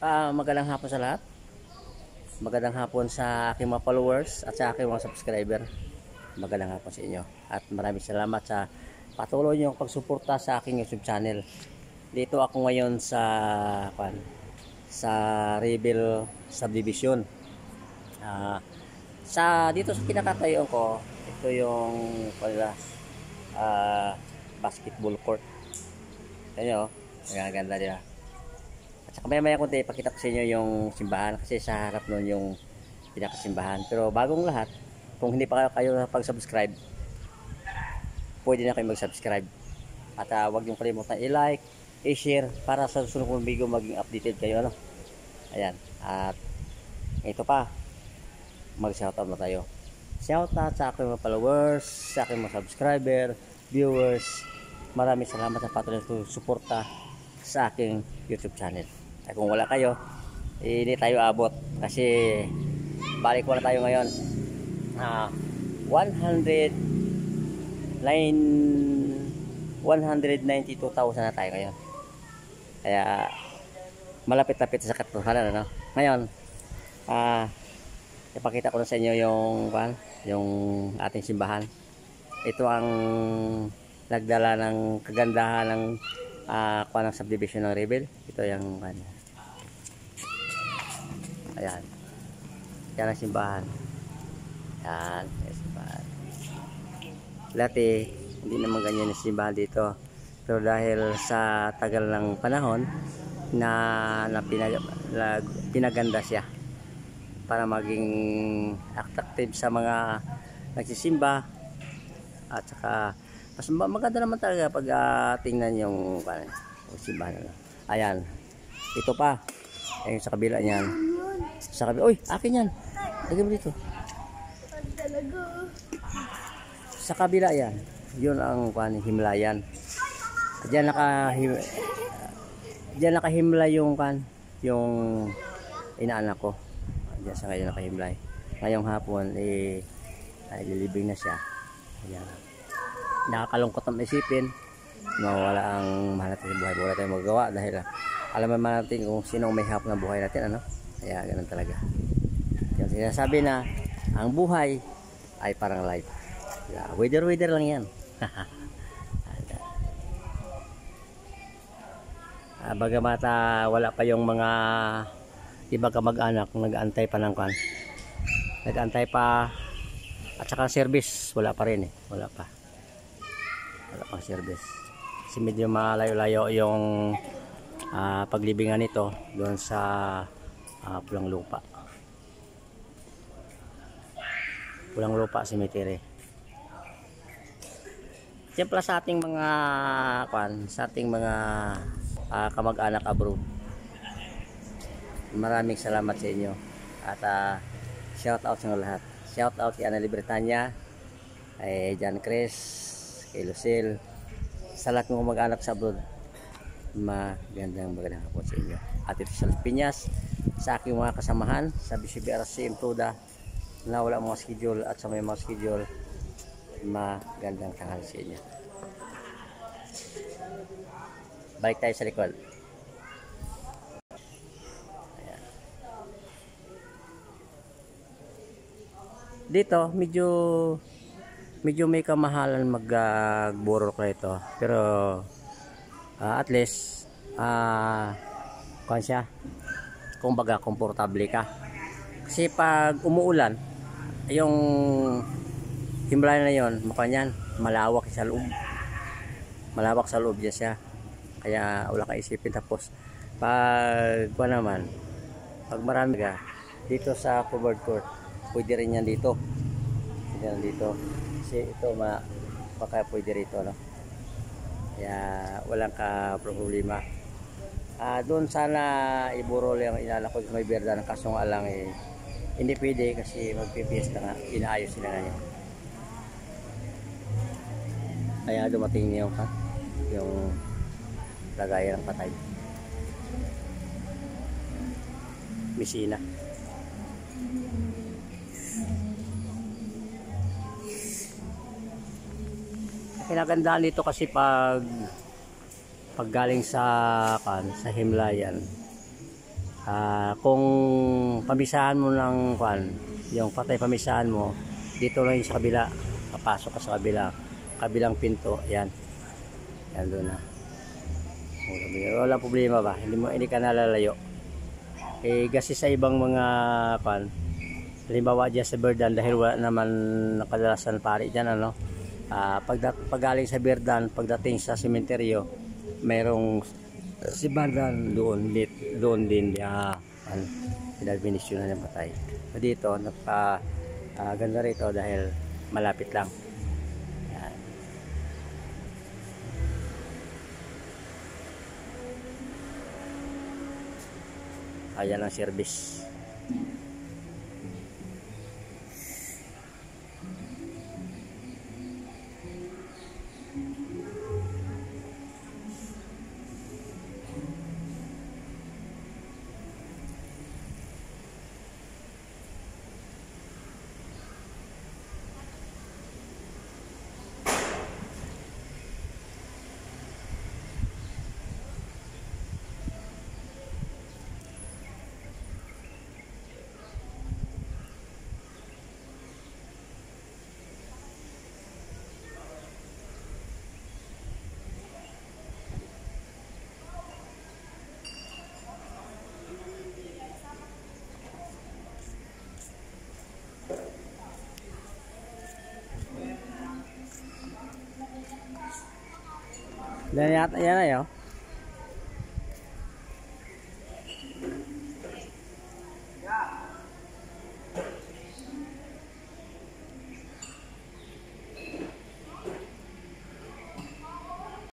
Magandang hapon sa lahat. Magandang hapon sa aking mga followers at sa aking mga subscriber. Magandang hapon sa inyo. At maraming salamat sa patuloy niyong pagsuporta sa aking YouTube channel. Dito ako ngayon sa Rebel Subdivision. Dito sa kinakatayon ko, ito yung basketball court. Ayan o, magaganda nila. Saka maya konti ipakita ko sa inyo yung simbahan kasi sa harap nun yung pinakasimbahan. Pero bagong lahat, kung hindi pa kayo pag-subscribe, pwede na kayo mag-subscribe. At huwag niyong kalimutan i-like, i-share para sa susunod kong video maging updated kayo. Ayan. At ito pa, mag-shoutout na tayo. Shoutout sa aking mga followers, sa aking mga subscriber, viewers. Maraming salamat sa patuloy na suporta sa aking YouTube channel. Ay kung wala kayo, hindi tayo abot kasi balik wala tayo ngayon. 192,000 na tayo ngayon. Kaya malapit-lapit sa katotohanan, ano? Ngayon, ipakita ko na sa inyo yung ating simbahan. Ito ang nagdala ng kagandahan ng ng subdivision ng Rebel. Ito yung ayan. Yan ang simbahan. Yan, yung simbahan. Dati, hindi naman ganyan yung simbahan dito. Pero dahil sa tagal ng panahon na pinaganda siya para maging attractive sa mga nagsisimba. At saka mas maganda naman talaga pag tingnan yung simbahan. Ayan. Ito pa. Ayun sa kabila niyan. Sa kabila. Uy, akin yan. Lagyan mo dito. Sa kabila yan. Yun ang himlayan. Diyan nakahimlay yung inaanak ko. Diyan sa ngayon nakahimlay. Ngayong hapon lilibing na siya. Ayan. Nakakalungkot ang isipin, mawala ang mahal natin sa buhay. Wala tayong magawa dahil alam naman natin kung sino may hap ng buhay natin, ano? Kaya ganun talaga. Yung sinasabi na ang buhay ay parang life. Weather lang yan. Bagamat wala pa yung mga iba kamag-anak nag-aantay pa ng nag-aantay pa, at saka service wala pa rin wala pang service kasi medyo malayo-layo yung paglibingan nito doon sa Pulang Lupa cemetery. Siyempre sa ating mga kamag-anak abroad, maraming salamat sa inyo at shout out sa lahat. Shout out kay Annalyn Britanya, kay John Chris, kay Lucille, sa lahat ng mag-anak sa abroad. Magandang hapon sa inyo. At ito sa Las Piñas, sa aking mga kasamahan sa BCBRC Improda na wala mga schedule at sa may mga schedule, magandang tanghali sa inyo. Balik tayo sa likod. Ayan. Dito medyo may kamahalan magburok na ito, pero at least kumbaga komportable ka kasi pag umuulan yung himlayan na yon, malawak sa loob niya siya, kaya wala kang isipin. Tapos pag marami ka dito sa covered court, pwede rin yan dito kasi ito baka pwede rito, no? Kaya walang ka problema. Doon sana iburol yung inala ko may berda ng kasong alang hindi pwede kasi magpipiesta nga, inaayos sila ngayon. Kaya dumating niyo yung lagayan ng patay. Misina. Kinagandaan dito kasi pag galing sa himlayan, Kung pamisahan mo ng kwan, yung patay pamisahan mo, dito lang yung sa kabila, papasok ka sa kabilang pinto, yan doon na. Wala problema ba, hindi ka nalalayo. Kasi sa ibang mga kwan, halimbawa dyan sa Berdan, dahil wala naman kadalasan pari dyan, ano, pagaling sa Berdan, pagdating sa sementeryo, mayroong si Berdan doon din, pinagminisyonan ng patay. So dito, ganda rito dahil malapit lang. Yan. Ayan ang service. Yan na yun.